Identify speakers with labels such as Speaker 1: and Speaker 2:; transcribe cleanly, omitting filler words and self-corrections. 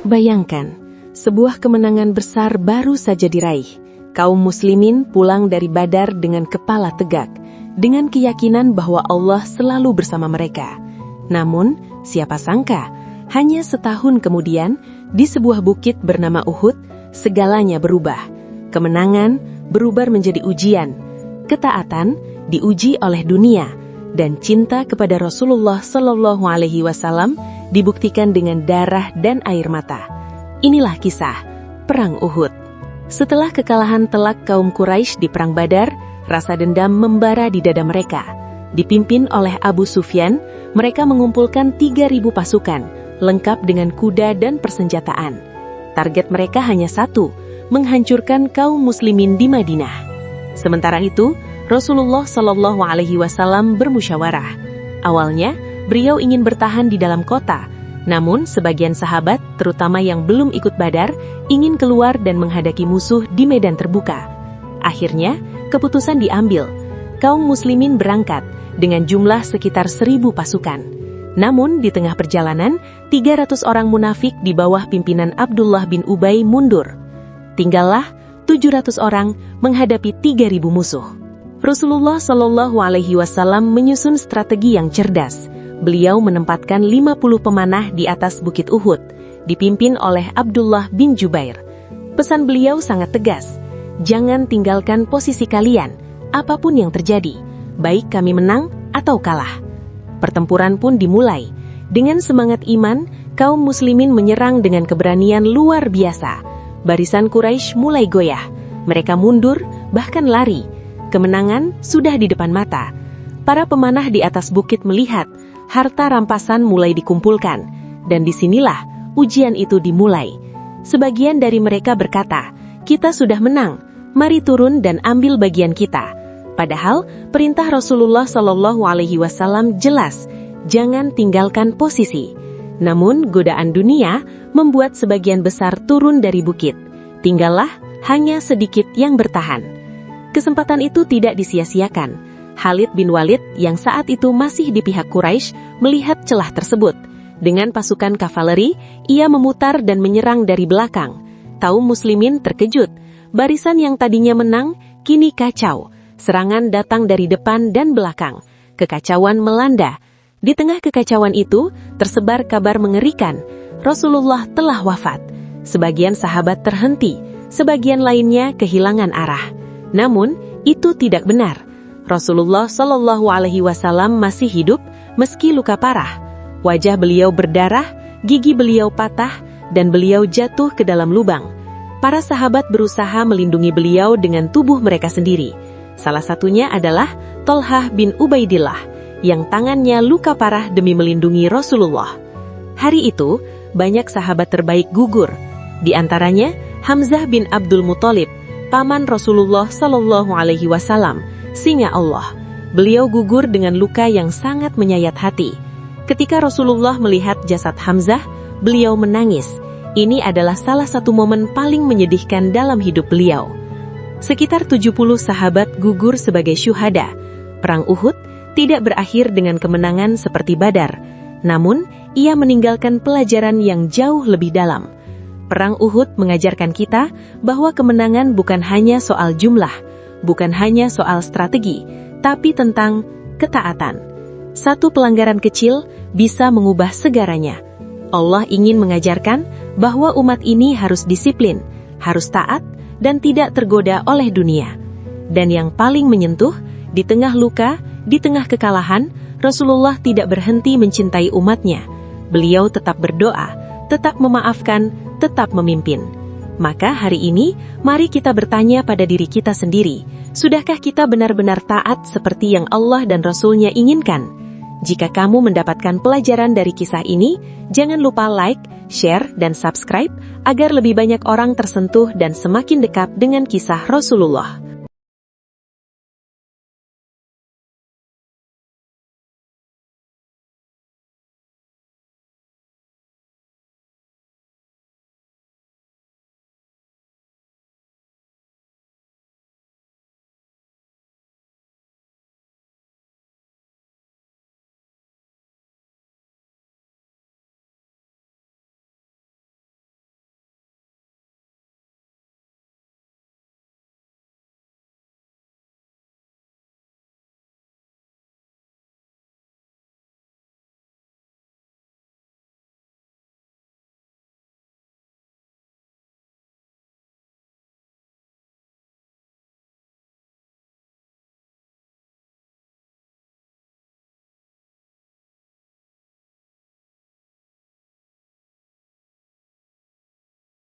Speaker 1: Bayangkan, sebuah kemenangan besar baru saja diraih. Kaum muslimin pulang dari Badar dengan kepala tegak, dengan keyakinan bahwa Allah selalu bersama mereka. Namun, siapa sangka, hanya setahun kemudian, di sebuah bukit bernama Uhud, segalanya berubah. Kemenangan berubah menjadi ujian, ketaatan diuji oleh dunia, dan cinta kepada Rasulullah Shallallahu Alaihi Wasallam dibuktikan dengan darah dan air mata. Inilah kisah Perang Uhud. Setelah kekalahan telak kaum Quraisy di Perang Badar, rasa dendam membara di dada mereka. Dipimpin oleh Abu Sufyan, mereka mengumpulkan 3.000 pasukan, lengkap dengan kuda dan persenjataan. Target mereka hanya satu, menghancurkan kaum muslimin di Madinah. Sementara itu, Rasulullah Shallallahu Alaihi Wasallam bermusyawarah. Awalnya, beliau ingin bertahan di dalam kota, namun sebagian sahabat, terutama yang belum ikut Badar, ingin keluar dan menghadapi musuh di medan terbuka. Akhirnya, keputusan diambil. Kaum muslimin berangkat dengan jumlah sekitar 1.000 pasukan. Namun, di tengah perjalanan, 300 orang munafik di bawah pimpinan Abdullah bin Ubay mundur. Tinggallah 700 orang menghadapi 3.000 musuh. Rasulullah Shallallahu Alaihi Wasallam menyusun strategi yang cerdas. Beliau menempatkan 50 pemanah di atas Bukit Uhud, dipimpin oleh Abdullah bin Jubair. Pesan beliau sangat tegas, jangan tinggalkan posisi kalian, apapun yang terjadi, baik kami menang atau kalah. Pertempuran pun dimulai. Dengan semangat iman, kaum muslimin menyerang dengan keberanian luar biasa. Barisan Quraisy mulai goyah. Mereka mundur, bahkan lari. Kemenangan sudah di depan mata. Para pemanah di atas bukit melihat harta rampasan mulai dikumpulkan, dan disinilah ujian itu dimulai. Sebagian dari mereka berkata, kita sudah menang, mari turun dan ambil bagian kita. Padahal perintah Rasulullah Shallallahu Alaihi Wasallam jelas, jangan tinggalkan posisi. Namun godaan dunia membuat sebagian besar turun dari bukit. Tinggallah hanya sedikit yang bertahan. Kesempatan itu tidak disia-siakan. Khalid bin Walid yang saat itu masih di pihak Quraisy melihat celah tersebut. Dengan pasukan kavaleri, ia memutar dan menyerang dari belakang. Kaum muslimin terkejut. Barisan yang tadinya menang, kini kacau. Serangan datang dari depan dan belakang. Kekacauan melanda. Di tengah kekacauan itu, tersebar kabar mengerikan. Rasulullah telah wafat. Sebagian sahabat terhenti, sebagian lainnya kehilangan arah. Namun, itu tidak benar. Rasulullah Shallallahu Alaihi Wasallam masih hidup meski luka parah. Wajah beliau berdarah, gigi beliau patah, dan beliau jatuh ke dalam lubang. Para sahabat berusaha melindungi beliau dengan tubuh mereka sendiri. Salah satunya adalah Thalhah bin Ubaidillah, yang tangannya luka parah demi melindungi Rasulullah. Hari itu, banyak sahabat terbaik gugur. Di antaranya, Hamzah bin Abdul Muthalib, paman Rasulullah Shallallahu Alaihi Wasallam, singa Allah. Beliau gugur dengan luka yang sangat menyayat hati. Ketika Rasulullah melihat jasad Hamzah, beliau menangis. Ini adalah salah satu momen paling menyedihkan dalam hidup beliau. Sekitar 70 sahabat gugur sebagai syuhada. Perang Uhud tidak berakhir dengan kemenangan seperti Badar. Namun, ia meninggalkan pelajaran yang jauh lebih dalam. Perang Uhud mengajarkan kita bahwa kemenangan bukan hanya soal jumlah, bukan hanya soal strategi, tapi tentang ketaatan. Satu pelanggaran kecil bisa mengubah segalanya. Allah ingin mengajarkan bahwa umat ini harus disiplin, harus taat, dan tidak tergoda oleh dunia. Dan yang paling menyentuh, di tengah luka, di tengah kekalahan, Rasulullah tidak berhenti mencintai umatnya. Beliau tetap berdoa, tetap memaafkan, tetap memimpin. Maka hari ini, mari kita bertanya pada diri kita sendiri, sudahkah kita benar-benar taat seperti yang Allah dan Rasul-Nya inginkan? Jika kamu mendapatkan pelajaran dari kisah ini, jangan lupa like, share, dan subscribe agar lebih banyak orang tersentuh dan semakin dekat dengan kisah Rasulullah.